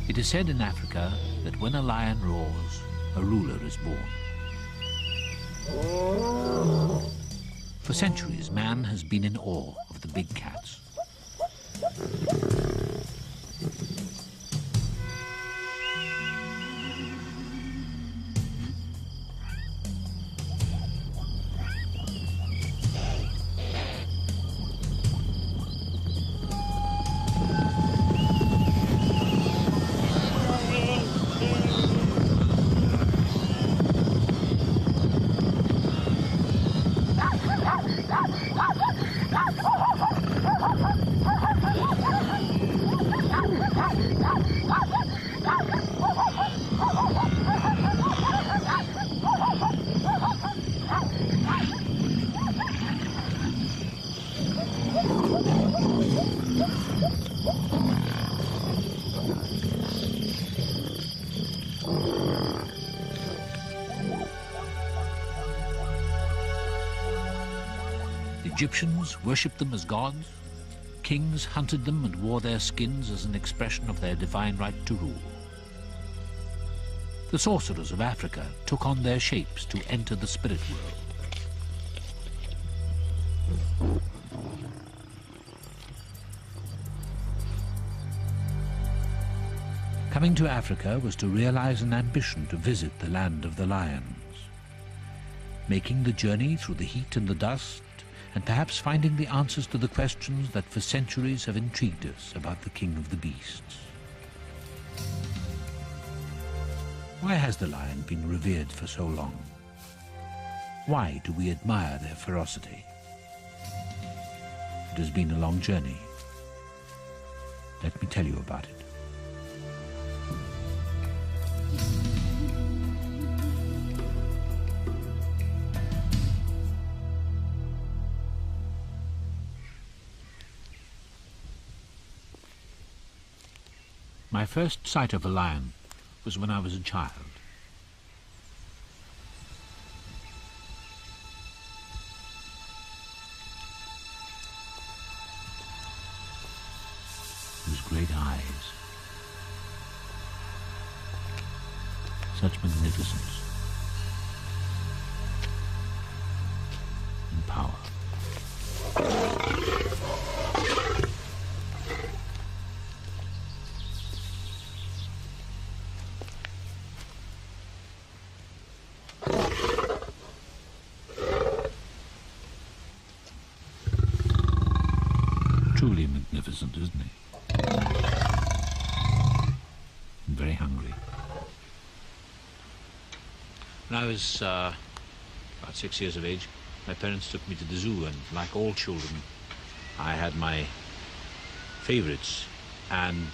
It is said in Africa that when a lion roars, a ruler is born. For centuries, man has been in awe of the big cats. Egyptians worshipped them as gods. Kings hunted them and wore their skins as an expression of their divine right to rule. The sorcerers of Africa took on their shapes to enter the spirit world. Coming to Africa was to realize an ambition to visit the land of the lions. Making the journey through the heat and the dust, and perhaps finding the answers to the questions that for centuries have intrigued us about the king of the beasts. Why has the lion been revered for so long? Why do we admire their ferocity? It has been a long journey. Let me tell you about it. My first sight of a lion was when I was a child. His great eyes, such magnificence and power. Truly magnificent, isn't he? And very hungry. When I was about 6 years of age, my parents took me to the zoo, and like all children, I had my favorites, and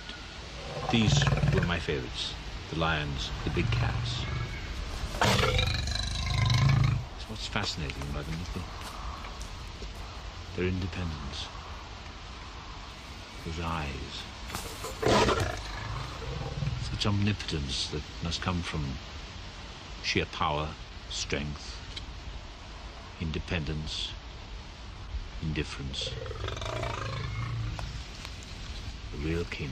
these were my favorites. The lions, the big cats. So what's fascinating about them is their independence. Those eyes. Such omnipotence that must come from sheer power, strength, independence, indifference. The real king.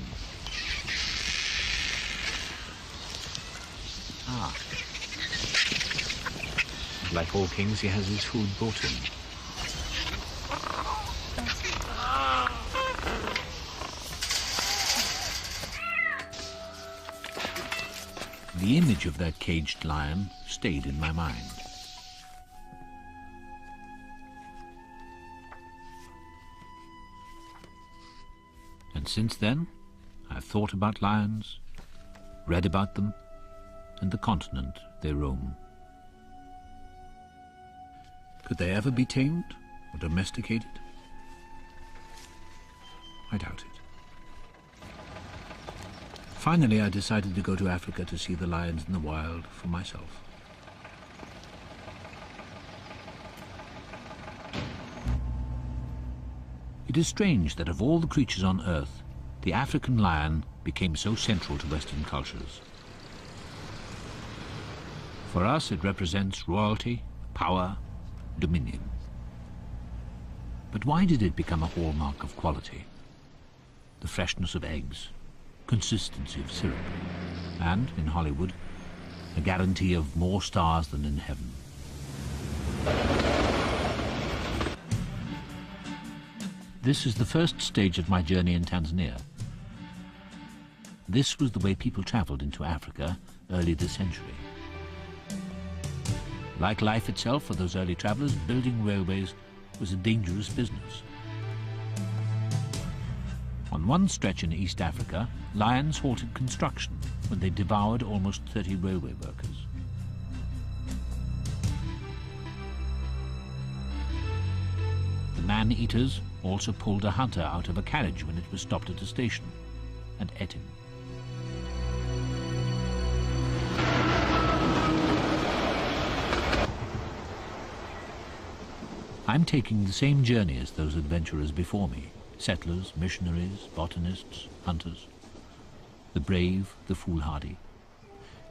Ah. Like all kings, he has his food brought in. The image of that caged lion stayed in my mind. And since then, I've thought about lions, read about them, and the continent they roam. Could they ever be tamed or domesticated? I doubt it. Finally, I decided to go to Africa to see the lions in the wild for myself. It is strange that of all the creatures on Earth, the African lion became so central to Western cultures. For us, it represents royalty, power, dominion. But why did it become a hallmark of quality? The freshness of eggs, consistency of syrup, and, in Hollywood, a guarantee of more stars than in heaven. This is the first stage of my journey in Tanzania. This was the way people travelled into Africa early this century. Like life itself for those early travellers, building railways was a dangerous business. On one stretch in East Africa, lions halted construction when they devoured almost 30 railway workers. The man-eaters also pulled a hunter out of a carriage when it was stopped at a station and ate him. I'm taking the same journey as those adventurers before me. Settlers, missionaries, botanists, hunters. The brave, the foolhardy.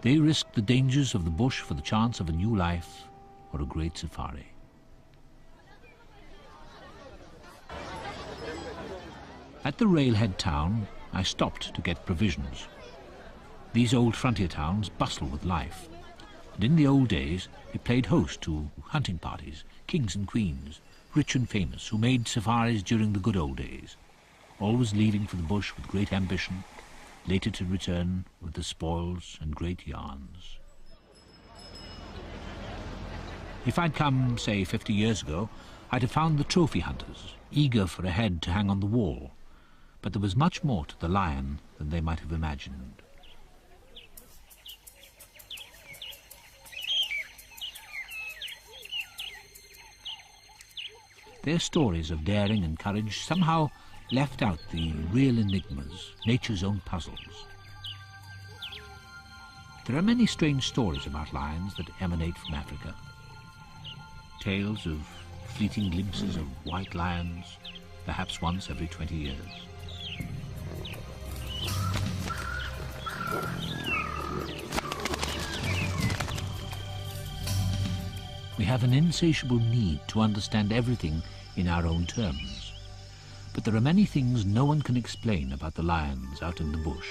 They risked the dangers of the bush for the chance of a new life or a great safari. At the railhead town, I stopped to get provisions. These old frontier towns bustle with life, and in the old days they played host to hunting parties, kings and queens, rich and famous, who made safaris during the good old days, always leaving for the bush with great ambition, later to return with the spoils and great yarns. If I'd come, say, 50 years ago, I'd have found the trophy hunters, eager for a head to hang on the wall, but there was much more to the lion than they might have imagined. Their stories of daring and courage somehow left out the real enigmas, nature's own puzzles. There are many strange stories about lions that emanate from Africa. Tales of fleeting glimpses of white lions, perhaps once every 20 years. We have an insatiable need to understand everything in our own terms. But there are many things no one can explain about the lions out in the bush.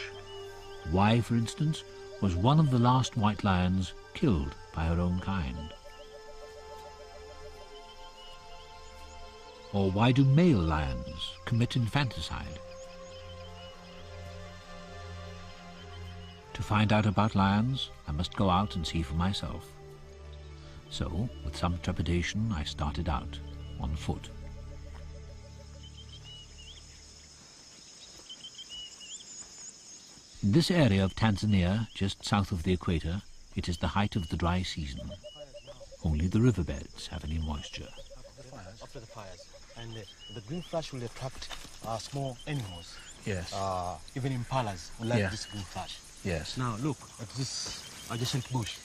Why, for instance, was one of the last white lions killed by her own kind? Or why do male lions commit infanticide? To find out about lions, I must go out and see for myself. So, with some trepidation, I started out, on foot. In this area of Tanzania, just south of the equator, it is the height of the dry season. Only the riverbeds have any moisture. After the fires. And the green flash will attract small animals. Yes. Even impalas will like this green flash. Yes. Now look at this adjacent bush.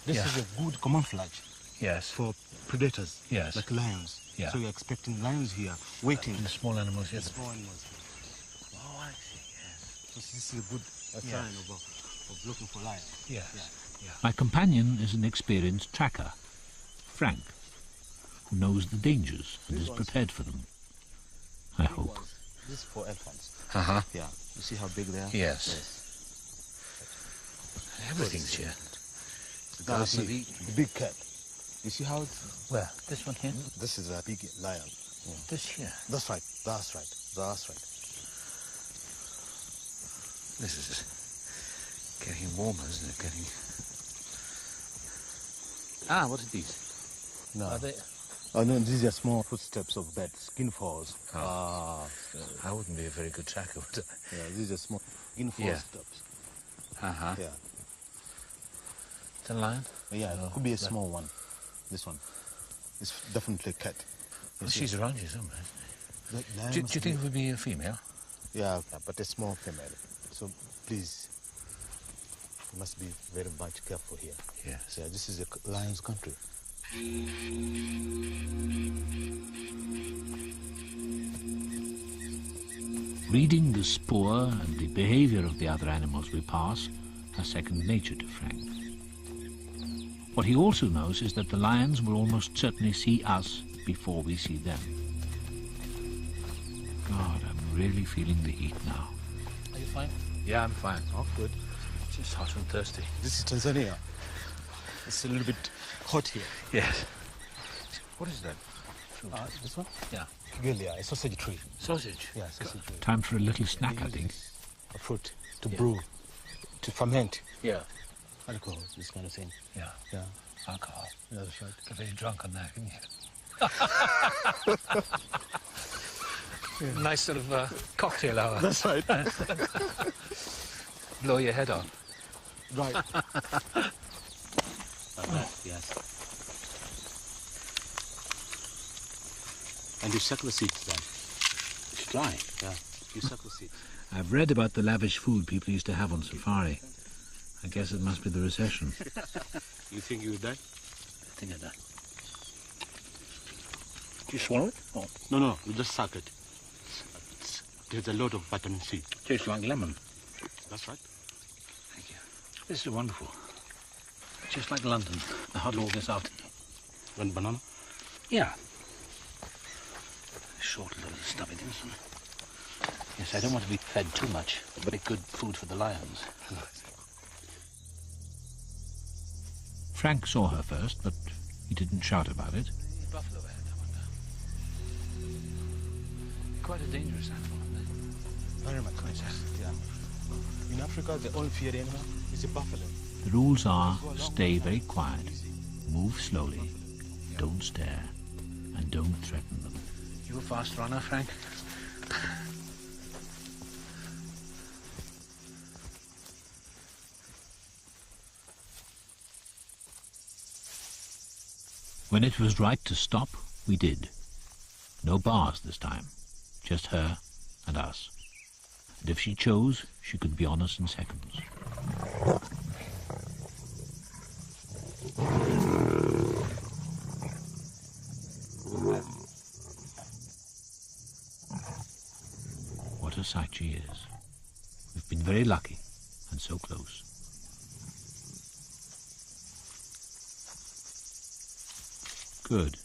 This is a good camouflage. Yes. For predators. Yes. Like lions. Yeah. So you're expecting lions here waiting. And the small animals, yes. Small animals. Oh, I see, yes. So this is a good sign of looking for lions. Yes. Yeah. My companion is an experienced tracker, Frank, who knows the dangers and is prepared for them. I hope. This is for elephants. Uh-huh. Yeah. You see how big they are? Yes. Everything's here. Now see, the big cat. You see how it's... Where? This one here? This is a big lion. This here? That's right. That's right. That's right. This is getting warmer, isn't it? Getting... Ah, what are these? No. Are they... Oh, no, these are small footsteps of bed, skin falls. I wouldn't be a very good tracker, would I? Yeah, these are small skin fall steps. Uh-huh. Yeah. The lion? Yeah, it could be a small one. This one. It's definitely a cat. Well, she's around you somewhere, isn't she? Do you think it would be a female? Yeah, but a small female. So please, you must be very much careful here. Yes. So this is a lion's country. Reading the spoor and the behavior of the other animals we pass are second nature to Frank. What he also knows is that the lions will almost certainly see us before we see them. God, I'm really feeling the heat now. Are you fine? Yeah, I'm fine. Oh, good. Just hot and thirsty. This is Tanzania. It's a little bit hot here. Yes. What is that? Fruit? This one? Yeah. Kigelia, a sausage tree. Sausage? Yeah, sausage tree. Time for a little snack, I think. A fruit to brew, to ferment. Yeah. Alcohol, this kind of thing. Yeah. Yeah. Alcohol. Yeah, that's right. Get very drunk on that, can you? Nice sort of cocktail hour. That's right. Blow your head off. Right. Yes. And you suck the seeds then. It's dry. Yeah. You suck the seeds. I've read about the lavish food people used to have on safari. I guess it must be the recession. You think you would die? I think I die. Do you swallow it? Oh. No, you just suck it. There's a lot of vitamin C. Tastes like lemon. That's right. Thank you. This is wonderful. Just like London. I had all this afternoon. One banana? Yeah. Short little stubby things. Yes, I don't want to be fed too much, but it's good food for the lions. Frank saw her first, but he didn't shout about it. Buffalo head, I wonder. Quite a dangerous animal, isn't it? Very much. Yeah. In Africa, the only feared animal is a buffalo. The rules are stay very quiet, move slowly, don't stare, and don't threaten them. You a fast runner, Frank? When it was right to stop, we did. No bars this time, just her and us. And if she chose, she could be on us in seconds. What a sight she is. We've been very lucky and so close. Good.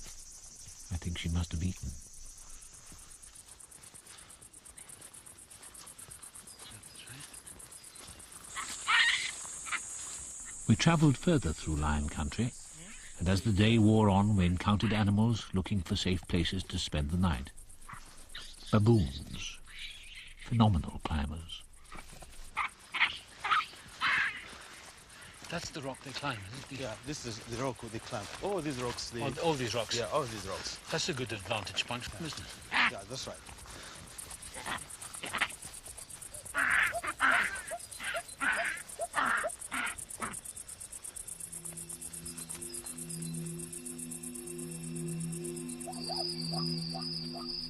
I think she must have eaten. We travelled further through lion country, and as the day wore on we encountered animals looking for safe places to spend the night. Baboons. Phenomenal climbers. That's the rock they climb, isn't it? Yeah, this is the rock they climb. All these rocks. All these rocks? Yeah, all these rocks. That's a good advantage point, isn't it? Yeah, that's right.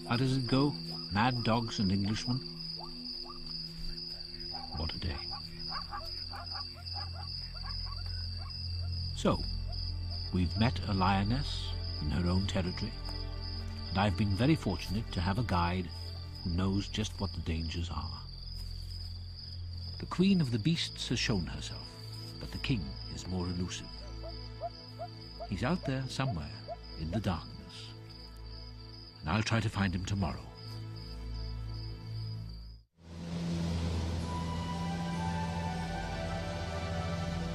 How does it go? Mad dogs and Englishmen? What a day. So, we've met a lioness in her own territory, and I've been very fortunate to have a guide who knows just what the dangers are. The queen of the beasts has shown herself, but the king is more elusive. He's out there somewhere in the darkness, and I'll try to find him tomorrow.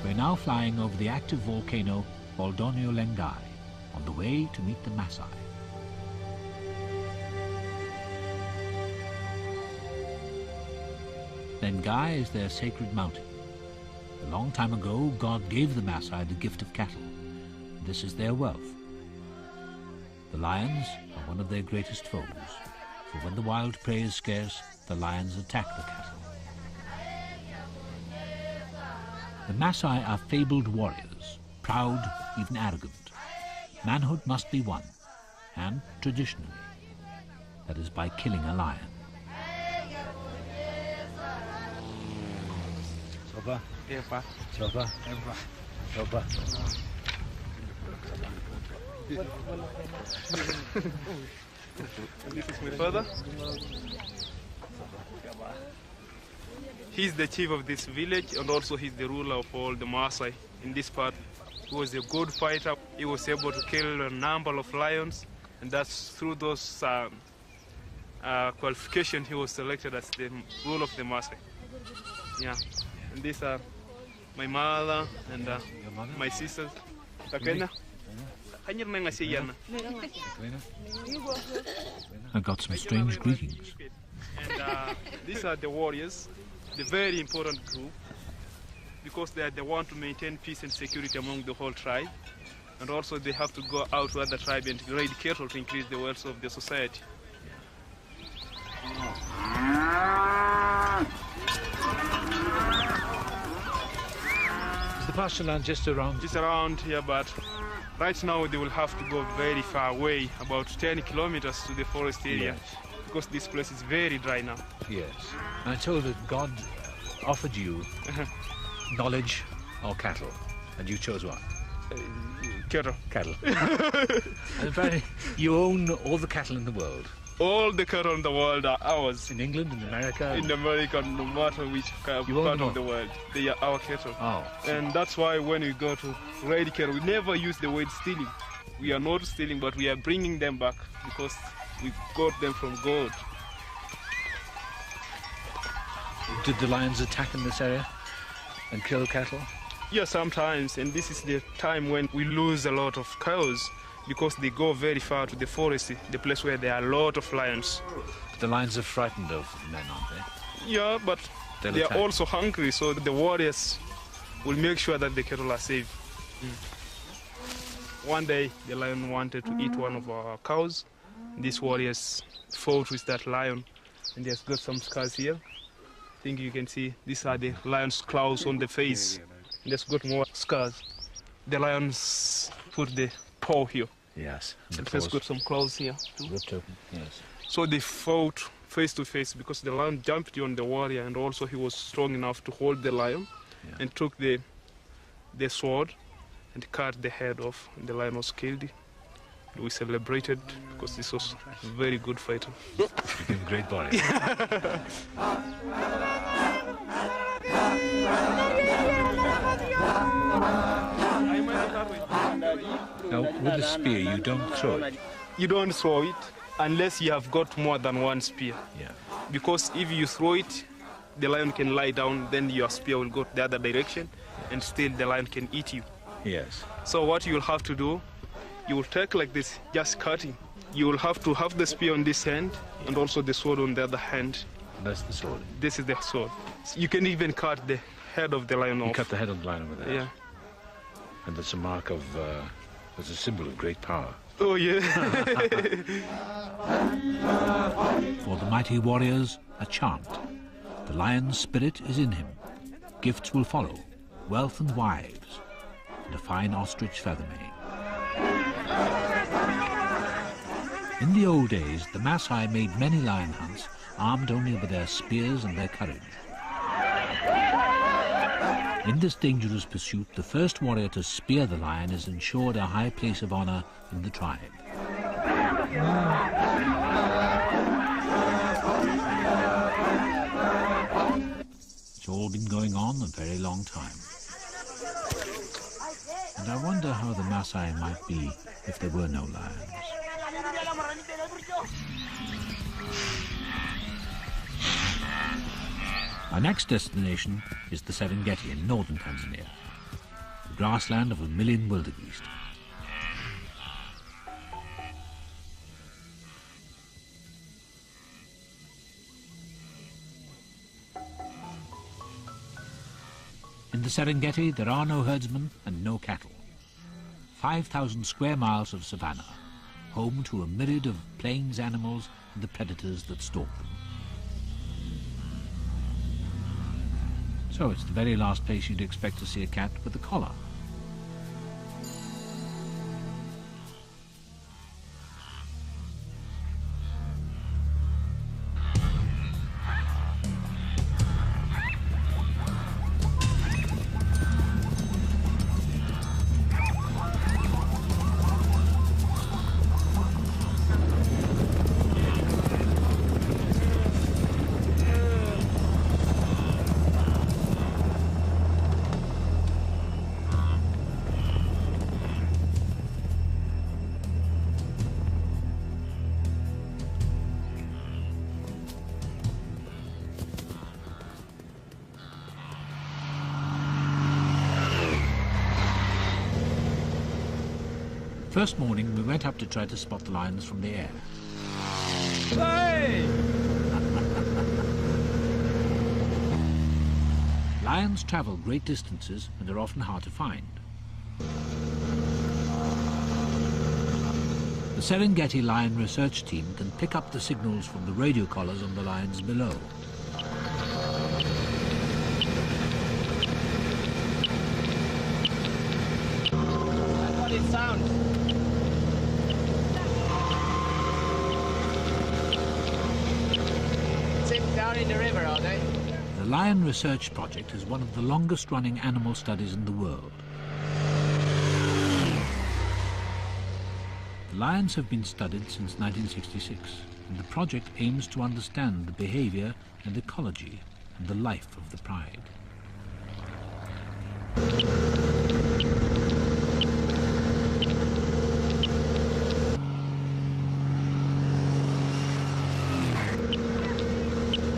We're now flying over the active volcano Boldonio Lengai, on the way to meet the Maasai. Lengai is their sacred mountain. A long time ago, God gave the Maasai the gift of cattle. This is their wealth. The lions are one of their greatest foes, for when the wild prey is scarce, the lions attack the cattle. The Maasai are fabled warriors, proud, even arrogant. Manhood must be won, and traditionally, that is by killing a lion. Soba, Soba, Soba, Soba. This is my father. He's the chief of this village, and also he's the ruler of all the Maasai in this part. He was a good fighter. He was able to kill a number of lions, and that's through those qualification, he was selected as the ruler of the Maasai. Yeah, and these are my mother and my sisters. Takena. I got some strange greetings. And these are the warriors, the very important group, because they are the one to maintain peace and security among the whole tribe. And also they have to go out to other tribes and raid cattle to increase the wealth of the society. Is the pasture land just around? Just around here, but right now they will have to go very far away, about 10 kilometers to the forest area, Yes. because this place is very dry now. Yes. And I told that God offered you knowledge or cattle, and you chose what? Cattle. Cattle. And apparently you own all the cattle in the world. All the cattle in the world are ours. In England, in America? In America, no matter which part of the world, they are our cattle. Oh. And that's why when we go to raid cattle, we never use the word stealing. We are not stealing, but we are bringing them back because we got them from God. Did the lions attack in this area and kill cattle? Yeah, sometimes, and this is the time when we lose a lot of cows because they go very far to the forest, the place where there are a lot of lions. The lions are frightened of men, aren't they? Yeah, but They'll they attack. are also hungry, so the warriors will make sure that the cattle are safe. One day, the lion wanted to eat one of our cows. These warriors fought with that lion, and he has got some scars here. I think you can see these are the lion's claws on the face. There's got more scars. The lions put the paw here. Yes. It has got some claws here too. Ripped open, yes. So they fought face to face because the lion jumped on the warrior, and also he was strong enough to hold the lion, and took the sword and cut the head off, and the lion was killed. We celebrated because this was a very good fighter. Became a great warrior. Now, with the spear, you don't throw it. You don't throw it unless you have got more than one spear. Yeah. Because if you throw it, the lion can lie down, then your spear will go the other direction, and still the lion can eat you. Yes. So what you'll have to do, you will take like this, just cutting. You will have to have the spear on this hand and also the sword on the other hand. That's the sword. This is the sword. You can even cut the head of the lion off. You cut the head of the lion with that. Yeah. And that's a mark of, that's a symbol of great power. Oh, yeah. For the mighty warriors, a chant. The lion's spirit is in him. Gifts will follow, wealth and wives, and a fine ostrich feather mane. In the old days, the Maasai made many lion hunts, armed only with their spears and their courage. In this dangerous pursuit, the first warrior to spear the lion is ensured a high place of honor in the tribe. It's all been going on a very long time. And I wonder how the Maasai might be if there were no lions. Our next destination is the Serengeti in northern Tanzania, the grassland of 1 million wildebeest. In the Serengeti, there are no herdsmen and no cattle. 5,000 square miles of savanna, home to a myriad of plains animals and the predators that stalk them. So it's the very last place you'd expect to see a cat with a collar. first morning, we went up to try to spot the lions from the air. Hey! Lions travel great distances and are often hard to find. The Serengeti Lion Research Team can pick up the signals from the radio collars on the lions below. That's what it sounds. It's down in the river, are they? The Lion Research Project is one of the longest-running animal studies in the world. The lions have been studied since 1966, and the project aims to understand the behavior and ecology and the life of the pride.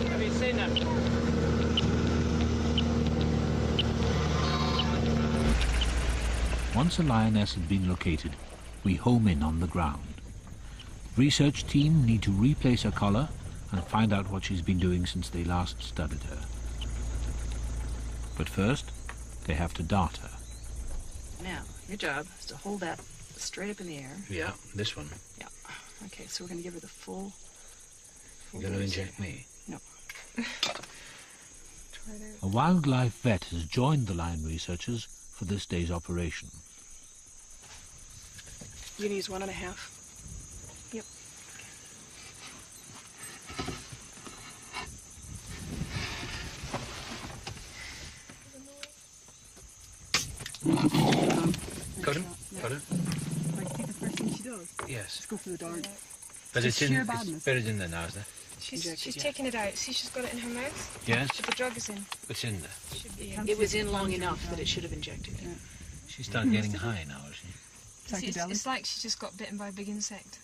Have you seen them? Once a lioness had been located, we home in on the ground. Research team need to replace her collar and find out what she's been doing since they last studied her. But first, they have to dart her. Now, your job is to hold that straight up in the air. Yeah, this one. Yeah. Okay, so we're going to give her the full You're going to inject me? No. A wildlife vet has joined the lion researchers for this day's operation. You can use 1.5. Yep. Got him? Got it? Like, see the first thing she does? Yes. Just go for the dart. But Just it's sheer it's badness. buried in there now, isn't it? She's taking it out. See, she's got it in her mouth. Yes. But the drug is in. It's in there. Should be in. It was in long enough that it should have injected. Yeah. She's starting getting high now, is she? See, Psychedelic. it's like she just got bitten by a big insect.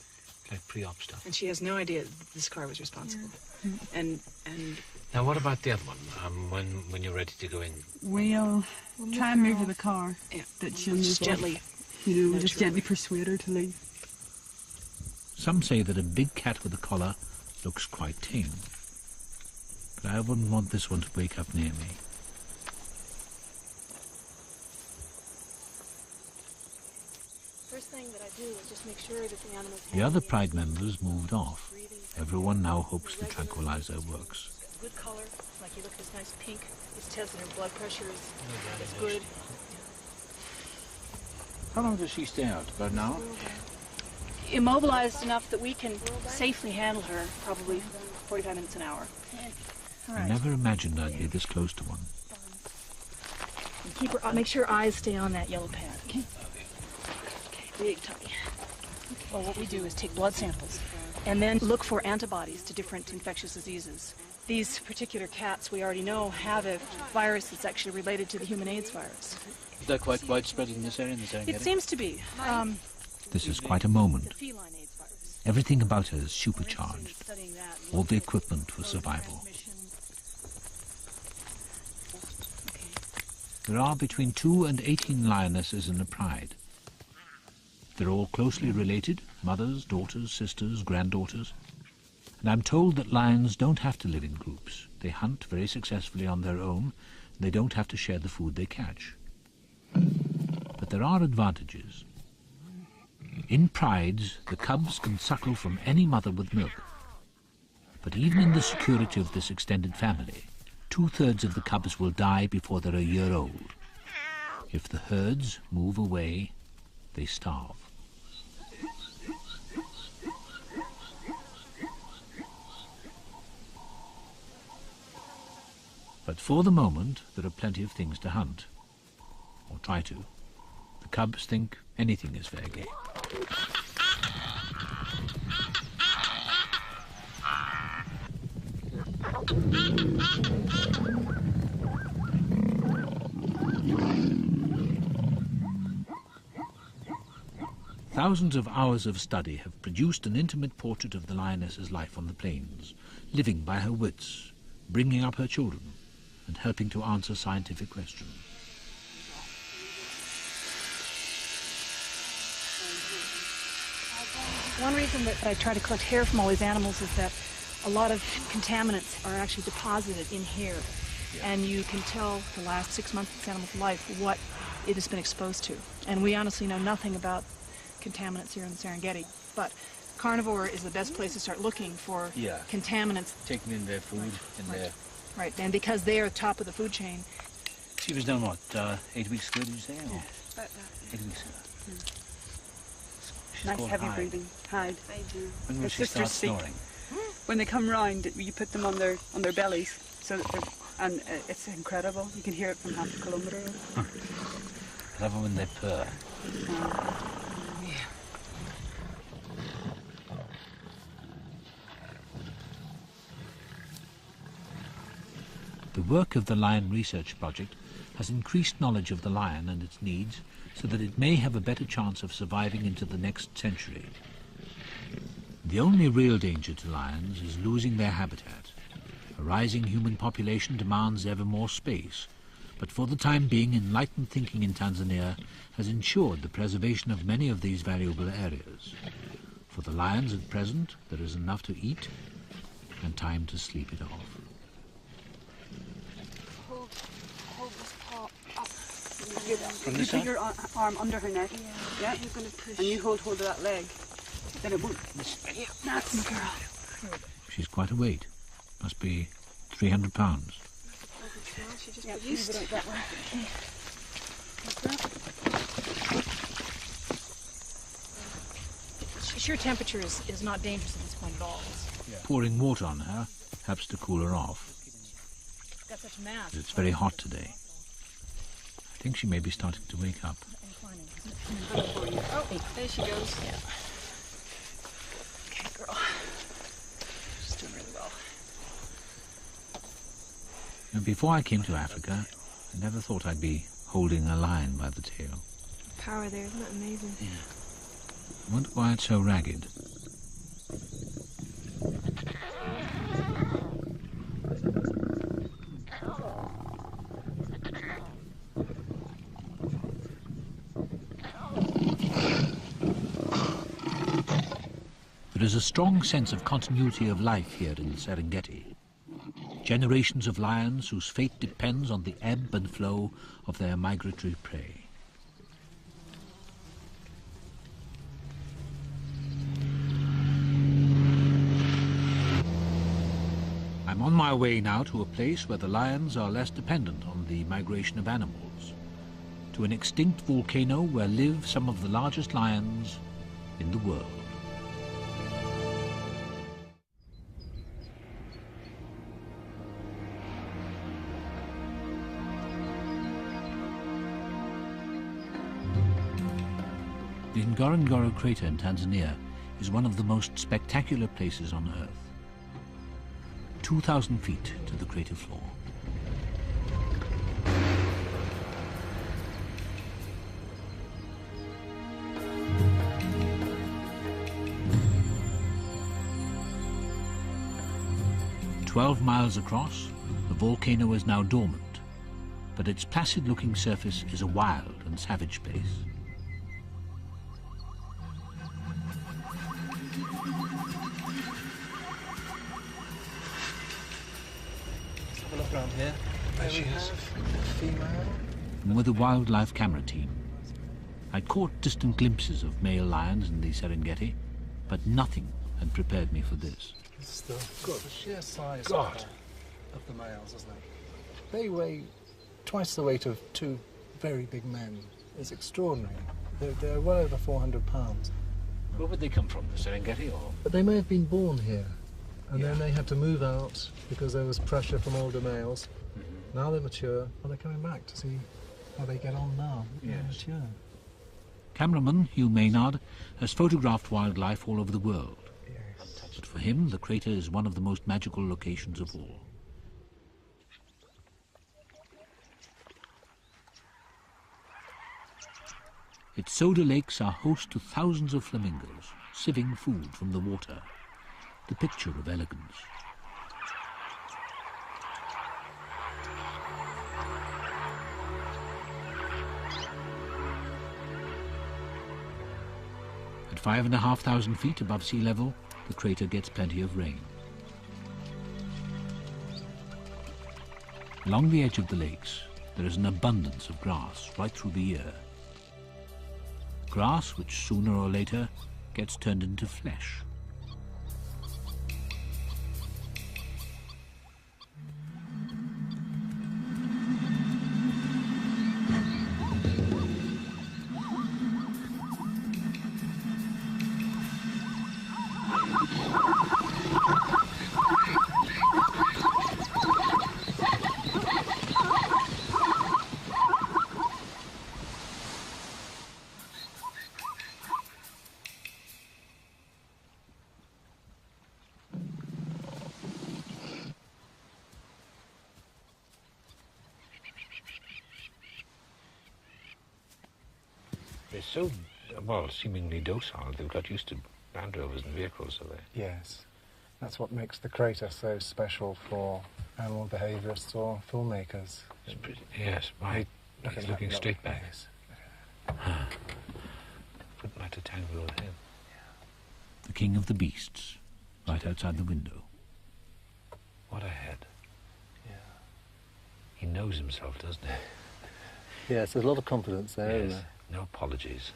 Like pre-op stuff. And she has no idea that this car was responsible. And Now, what about the other one? When you're ready to go in? We'll try and move her the car. yeah, That she'll move just off. gently. You know, nudge just her gently away. persuade her to leave. Some say that a big cat with a collar looks quite tame. But I wouldn't want this one to wake up near me. First thing that I do is just make sure that the animal's The other pride members moved off. Everyone now hopes the tranquilizer works. good color, like you look at this nice pink. This tells that her blood pressure is good. How long does she stay out? About an hour? Immobilized enough that we can safely handle her, probably 45 minutes an hour. I never imagined I'd be this close to one. And keep her, make sure her eyes stay on that yellow pad. Okay. Okay, big tummy. Well, what we do is take blood samples and then look for antibodies to different infectious diseases. These particular cats, we already know, have a virus that's actually related to the human AIDS virus. Is that quite widespread in this area, in the Serengeti? It seems to be. This is quite a moment. The feline AIDS virus. Everything about her is supercharged. Studying that. All the equipment for survival. There are between 2 and 18 lionesses in a pride. They're all closely related, mothers, daughters, sisters, granddaughters. And I'm told that lions don't have to live in groups. They hunt very successfully on their own. They don't have to share the food they catch. But there are advantages. In prides, the cubs can suckle from any mother with milk. But even in the security of this extended family, 2/3 of the cubs will die before they're a year old. If the herds move away, they starve. But for the moment, there are plenty of things to hunt. Or try to. The cubs think anything is fair game. Thousands of hours of study have produced an intimate portrait of the lioness's life on the plains, living by her wits, bringing up her children, and helping to answer scientific questions. One reason that I try to collect hair from all these animals is that a lot of contaminants are actually deposited in hair. And you can tell the last 6 months of this animal's life what it has been exposed to. And we honestly know nothing about contaminants here in the Serengeti. But carnivore is the best place to start looking for contaminants. Taking in their food and their... Right, and because they are top of the food chain. She was done, what, 8 weeks ago, did you say? Or? About that. 8 weeks ago. Nice heavy breathing hide. I do. When will Her she start sisters speak. snoring? When they come round, you put them on their bellies, so that and it's incredible. You can hear it from half a kilometre. I love it when they purr. The work of the Lion Research Project has increased knowledge of the lion and its needs so that it may have a better chance of surviving into the next century. The only real danger to lions is losing their habitat. A rising human population demands ever more space, but for the time being enlightened thinking in Tanzania has ensured the preservation of many of these valuable areas. For the lions at present, there is enough to eat and time to sleep it off. Hold this paw up. You put your arm under her neck. Yeah. You're going to push. And you hold of that leg. Then it won't. That's the girl. She's quite a weight. Must be 300 pounds. She just Yeah, produced. move it out that way. Sheer temperature is not dangerous at this point at all. Pouring water on her helps to cool her off. It's got such mass. It's very hot today. I think she may be starting to wake up. Oh, there she goes. Yeah. Okay, girl. She's doing really well. And before I came to Africa, I never thought I'd be holding a lion by the tail. Power there, isn't that amazing? Yeah. I wonder why it's so ragged. There is a strong sense of continuity of life here in the Serengeti. Generations of lions whose fate depends on the ebb and flow of their migratory prey. I'm on my way now to a place where the lions are less dependent on the migration of animals, to an extinct volcano where live some of the largest lions in the world. The Ngorongoro crater in Tanzania is one of the most spectacular places on Earth. 2,000 feet to the crater floor. "12 miles across, the volcano is now dormant, but its placid-looking surface is a wild and savage place. Look around here. There she is. Female. And with a wildlife camera team, I caught distant glimpses of male lions in the Serengeti, but nothing had prepared me for this. It's the sheer size of the males, isn't it? They weigh twice the weight of two very big men. It's extraordinary. They're well over 400 pounds. Where would they come from, the Serengeti or...? But they may have been born here, and then they had to move out because there was pressure from older males. Now they're mature, and they're coming back to see how they get on now. They're mature. Cameraman Hugh Maynard has photographed wildlife all over the world. Yes. But for him, the crater is one of the most magical locations of all. Its soda lakes are host to thousands of flamingos, sieving food from the water, the picture of elegance. At 5,500 feet above sea level, the crater gets plenty of rain. Along the edge of the lakes, there is an abundance of grass right through the year. Grass which sooner or later gets turned into flesh. They're so, well, seemingly docile. They've got used to Land Rovers and vehicles, have they? Yes. That's what makes the crater so special for animal behaviourists or filmmakers. It's pretty, yes, right. He's looking straight back. Wouldn't like to tangle with him. The king of the beasts, right outside the window. What a head. Yeah. He knows himself, doesn't he? Yes, there's a lot of confidence there, isn't Yes. there? No apologies.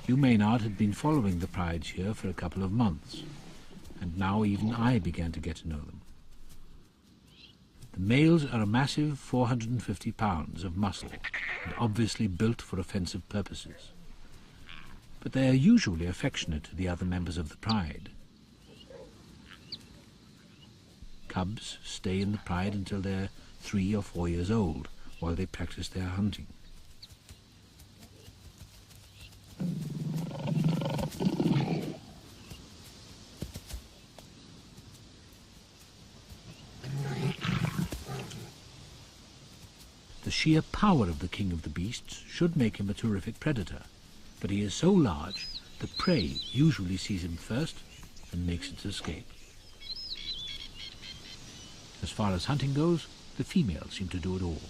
Hugh Maynard had been following the prides here for a couple of months, and now even I began to get to know them. The males are a massive 450 pounds of muscle, and obviously built for offensive purposes. But they are usually affectionate to the other members of the pride. Cubs stay in the pride until they're 3 or 4 years old, while they practice their hunting. The sheer power of the king of the beasts should make him a terrific predator, but he is so large that prey usually sees him first and makes its escape. As far as hunting goes, the females seem to do it all.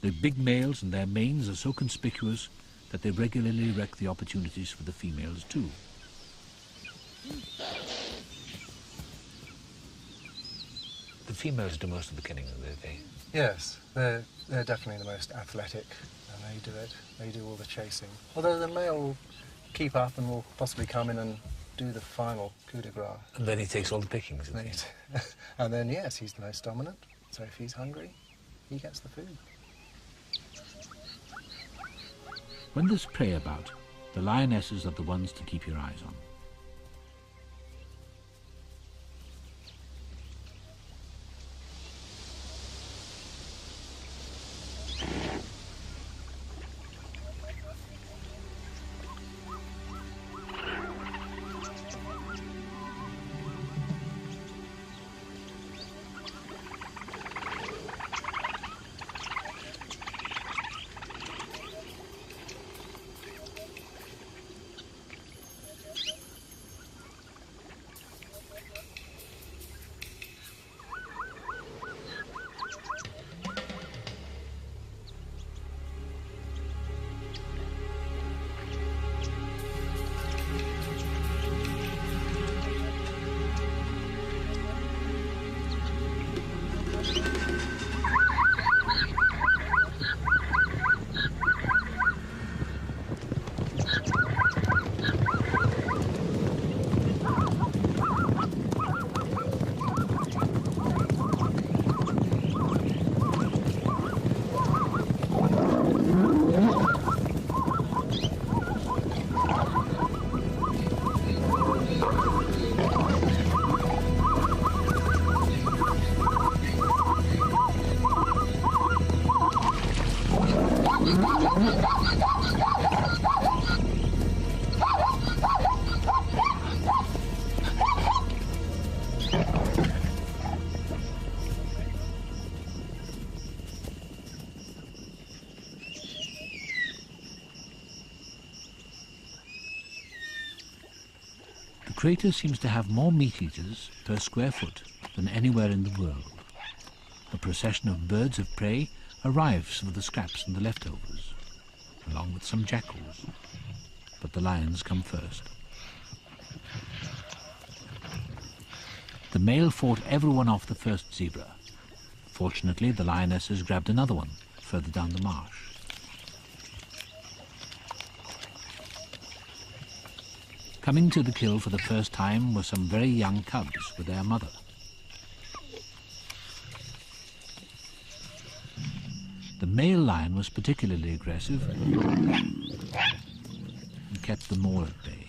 The big males and their manes are so conspicuous that they regularly wreck the opportunities for the females too. The females do most of the killing, don't they? Yes, they're definitely the most athletic, and they do it. They do all the chasing. Although the male will keep up and will possibly come in and do the final coup de grace. And then he takes all the pickings. And then, yes, he's the most dominant. So if he's hungry, he gets the food. When there's prey about, the lionesses are the ones to keep your eyes on. The crater seems to have more meat-eaters per square foot than anywhere in the world. a procession of birds of prey arrives for the scraps and the leftovers, along with some jackals. But the lions come first. The male fought everyone off the first zebra. Fortunately, the lionesses grabbed another one further down the marsh. Coming to the kill for the first time were some very young cubs with their mother. The male lion was particularly aggressive and kept them all at bay.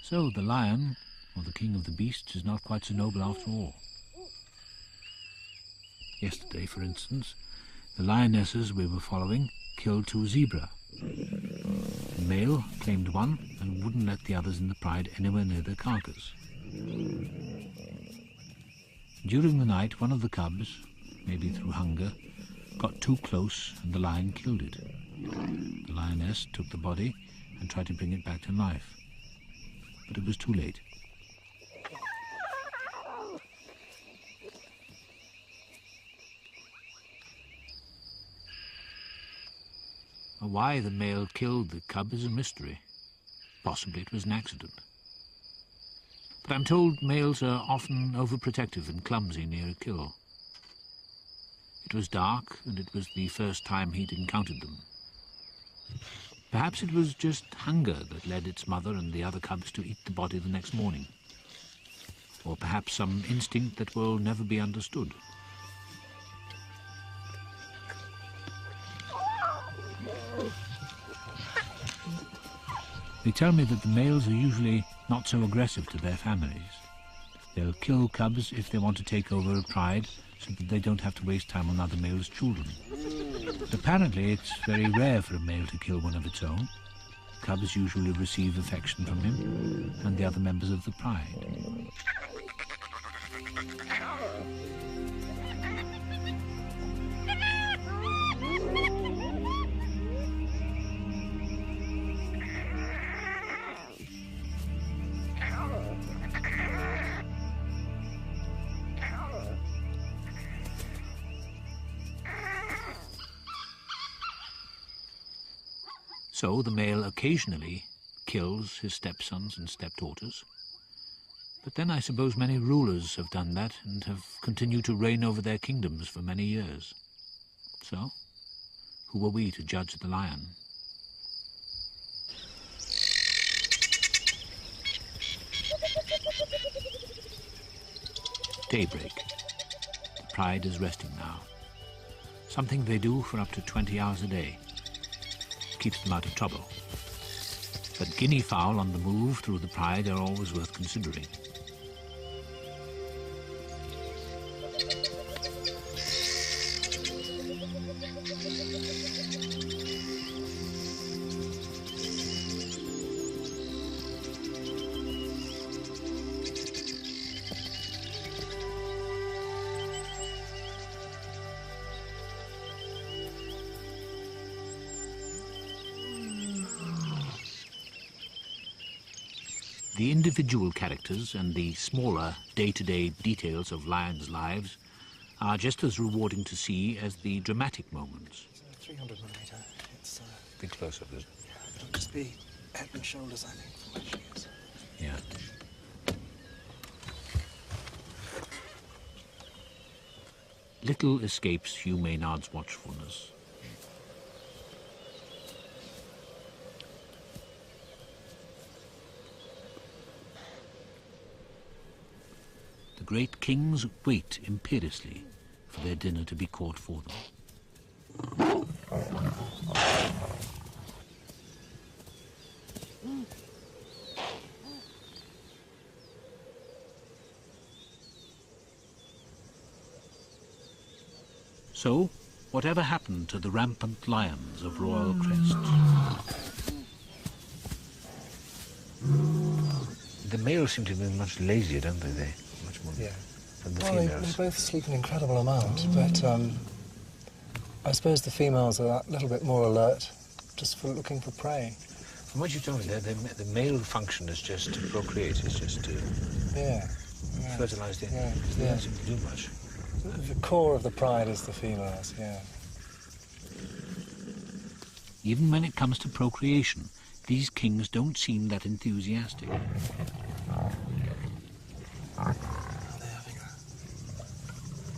So the lion, or the king of the beasts, is not quite so noble after all. Yesterday, for instance, the lionesses we were following killed 2 zebra. The male claimed one and wouldn't let the others in the pride anywhere near their carcass. During the night, one of the cubs, maybe through hunger, got too close and the lion killed it. The lioness took the body and tried to bring it back to life. But it was too late. Why the male killed the cub is a mystery. Possibly it was an accident. But I'm told males are often overprotective and clumsy near a kill. It was dark, and it was the first time he'd encountered them. Perhaps it was just hunger that led its mother and the other cubs to eat the body the next morning. Or perhaps some instinct that will never be understood. They tell me that the males are usually not so aggressive to their families. They'll kill cubs if they want to take over a pride so that they don't have to waste time on other males' children. But apparently it's very rare for a male to kill one of its own. Cubs usually receive affection from him and the other members of the pride. So the male occasionally kills his stepsons and stepdaughters. But then I suppose many rulers have done that and have continued to reign over their kingdoms for many years. So, who are we to judge the lion? Daybreak. The pride is resting now. Something they do for up to 20 hours a day. Keeps them out of trouble. But guinea fowl on the move through the pride are always worth considering. The individual characters and the smaller day-to-day details of lions' lives are just as rewarding to see as the dramatic moments. 300 millimeter. It's A bit closer, please. it'll just be head and shoulders, I think, from where she is. Yeah. Little escapes Hugh Maynard's watchfulness. The great kings wait imperiously for their dinner to be caught for them. So, whatever happened to the rampant lions of royal crest? The males seem to be much lazier, don't they? They're much more than the Well, females. they both sleep an incredible amount, but I suppose the females are a little bit more alert, just for looking for prey. From what you told me, the male function is just to procreate, is just to fertilise the egg. They don't seem to do much. The core of the pride is the females, yeah. Even when it comes to procreation, these kings don't seem that enthusiastic. They're having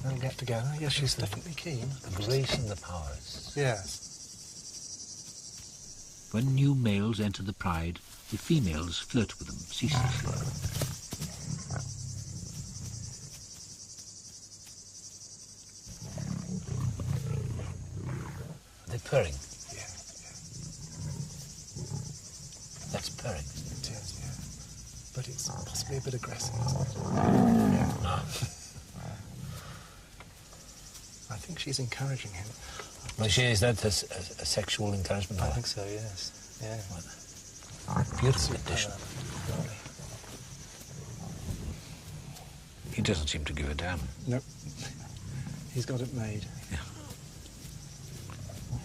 a little get together. Yes, she's definitely keen. The grace and the powers. Yes. When new males enter the pride, the females flirt with them ceaselessly. They're purring. Yeah. That's purring. It is, yeah. But it's possibly a bit aggressive, isn't it? No. I think she's encouraging him. Well, is that a sexual encouragement? I think so, yes. Yeah. Beautiful addition. He doesn't seem to give a damn. Nope. He's got it made. Yeah.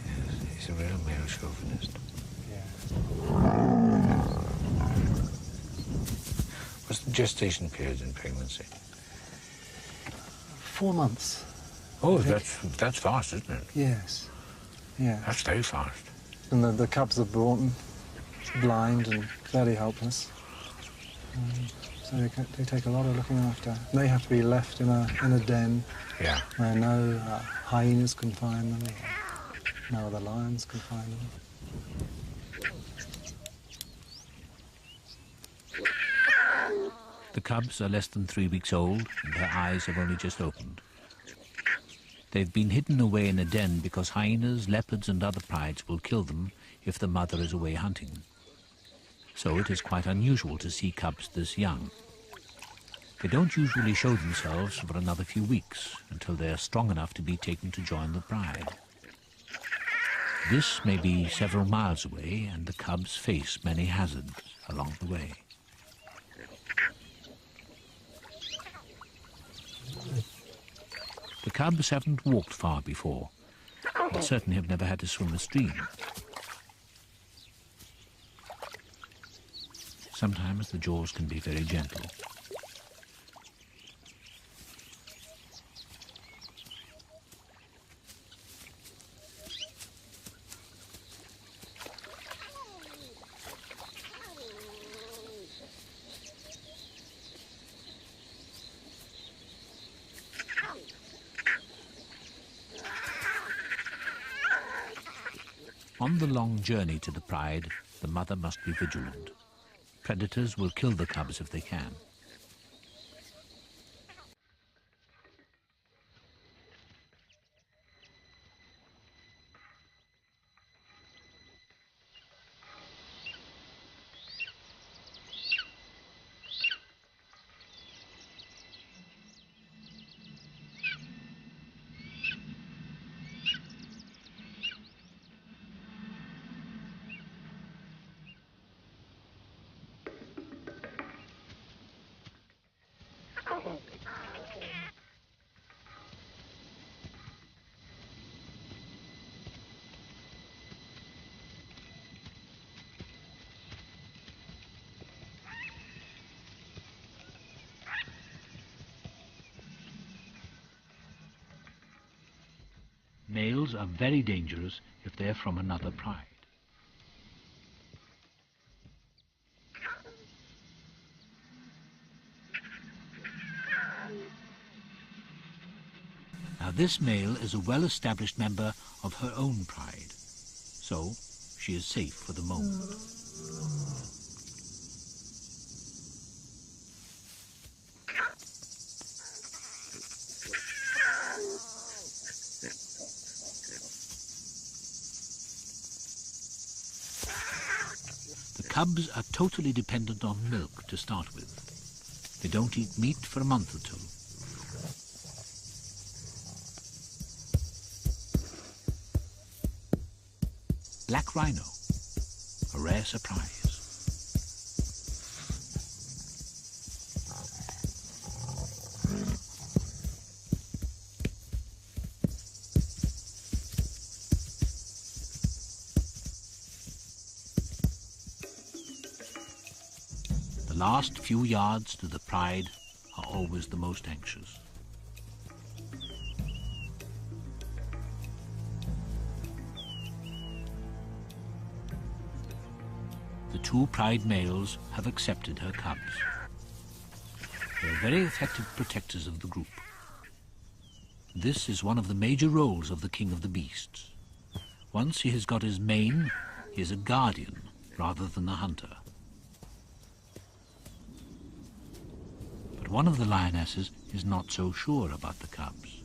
Yes, he's a real male chauvinist. Yeah. What's the gestation period in pregnancy? 4 months. Oh, that's fast, isn't it? Yes. Yeah. That's very fast. And the cubs are born blind and fairly helpless. So they take a lot of looking after. They have to be left in a den where no hyenas can find them, no other lions can find them. The cubs are less than 3 weeks old, and their eyes have only just opened. They've been hidden away in a den because hyenas, leopards and other prides will kill them if the mother is away hunting. So it is quite unusual to see cubs this young. They don't usually show themselves for another few weeks until they are strong enough to be taken to join the pride. This may be several miles away, and the cubs face many hazards along the way. The cubs haven't walked far before, and certainly have never had to swim a stream. Sometimes the jaws can be very gentle. On the long journey to the pride, the mother must be vigilant. Predators will kill the cubs if they can. Males are very dangerous if they're from another pride. Now this male is a well-established member of her own pride, so she is safe for the moment. Cubs are totally dependent on milk to start with. They don't eat meat for a month or two. Black rhino, a rare surprise. last few yards to the pride are always the most anxious. The two pride males have accepted her cubs. They are very effective protectors of the group. This is one of the major roles of the king of the beasts. Once he has got his mane, he is a guardian rather than a hunter. But one of the lionesses is not so sure about the cubs.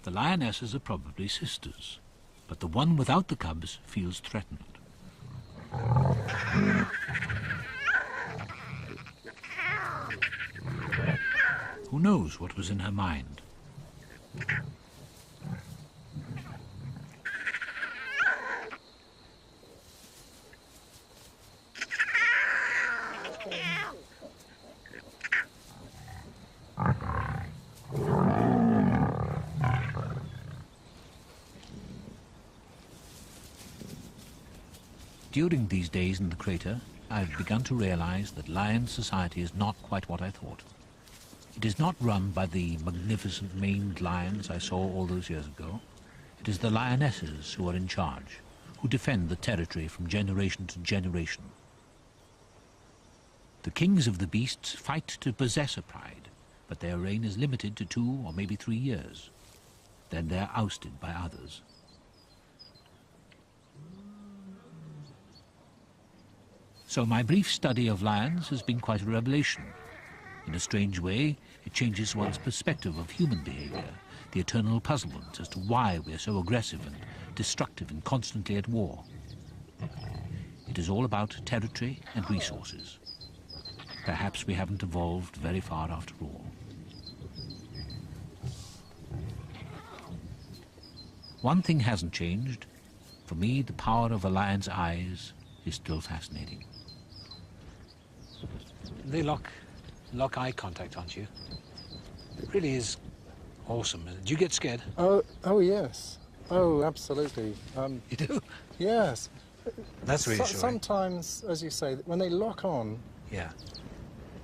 The lionesses are probably sisters, but the one without the cubs feels threatened. Who knows what was in her mind? During these days in the crater, I've begun to realize that lion society is not quite what I thought. It is not run by the magnificent maned lions I saw all those years ago. It is the lionesses who are in charge, who defend the territory from generation to generation. The kings of the beasts fight to possess a pride, but their reign is limited to 2 or maybe 3 years. Then they are ousted by others. So my brief study of lions has been quite a revelation. In a strange way, it changes one's perspective of human behavior, the eternal puzzlement as to why we are so aggressive and destructive and constantly at war. It is all about territory and resources. Perhaps we haven't evolved very far after all. One thing hasn't changed. For me, the power of a lion's eyes is still fascinating. They lock eye contact, aren't you? It really is awesome. Do you get scared? Oh yes. Oh, absolutely. You do? Yes. That's reassuring. Sometimes, as you say, when they lock on, yeah,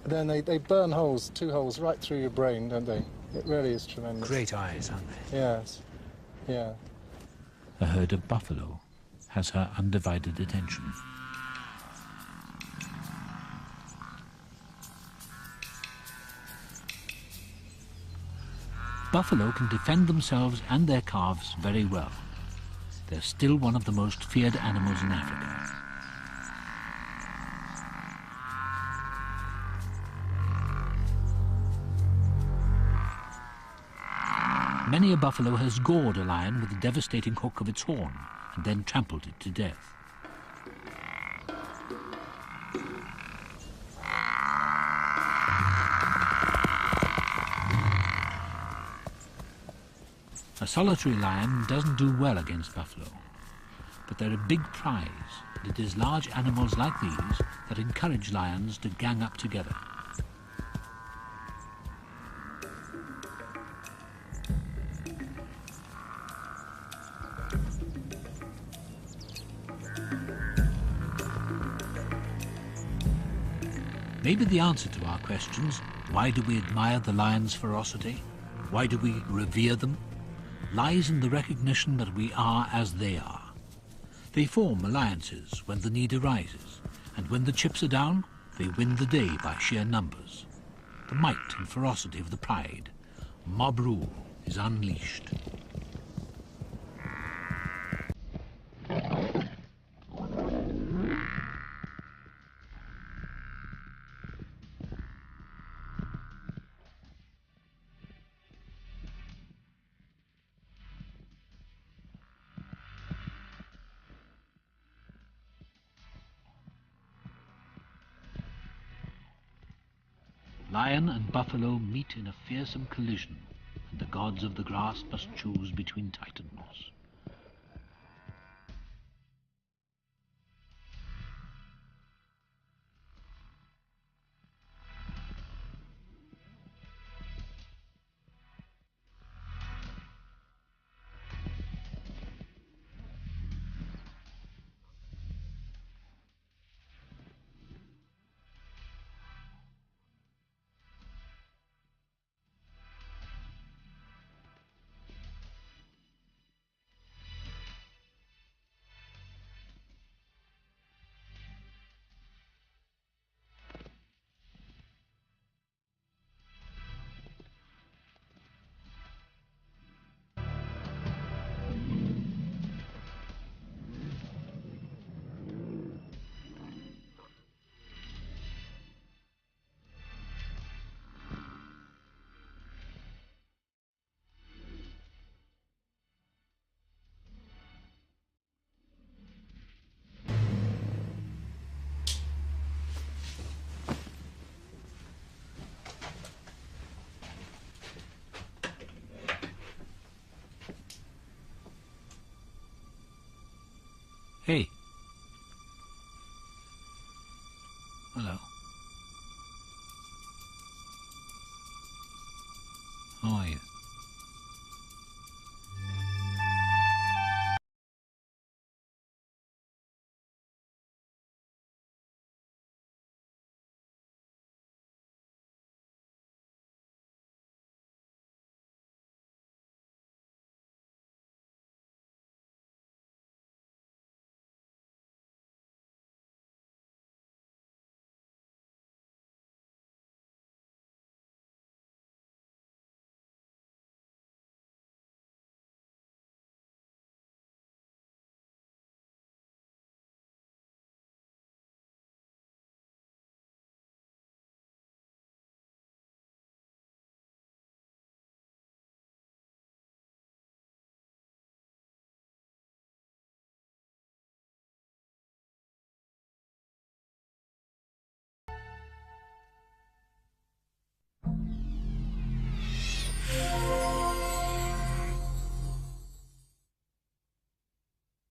then they burn holes, 2 holes right through your brain, don't they? It really is tremendous. Great eyes, aren't they? Yes. Yeah. A herd of buffalo has her undivided attention. Buffalo can defend themselves and their calves very well. They're still one of the most feared animals in Africa. Many a buffalo has gored a lion with the devastating hook of its horn and then trampled it to death. A solitary lion doesn't do well against buffalo, but they're a big prize, and it is large animals like these that encourage lions to gang up together. Maybe the answer to our questions, why do we admire the lion's ferocity? Why do we revere them? Lies in the recognition that we are as they are. They form alliances when the need arises, and when the chips are down, they win the day by sheer numbers. The might and ferocity of the pride, mob rule, is unleashed. Lion and buffalo meet in a fearsome collision, and the gods of the grass must choose between titans. Hey. Hello.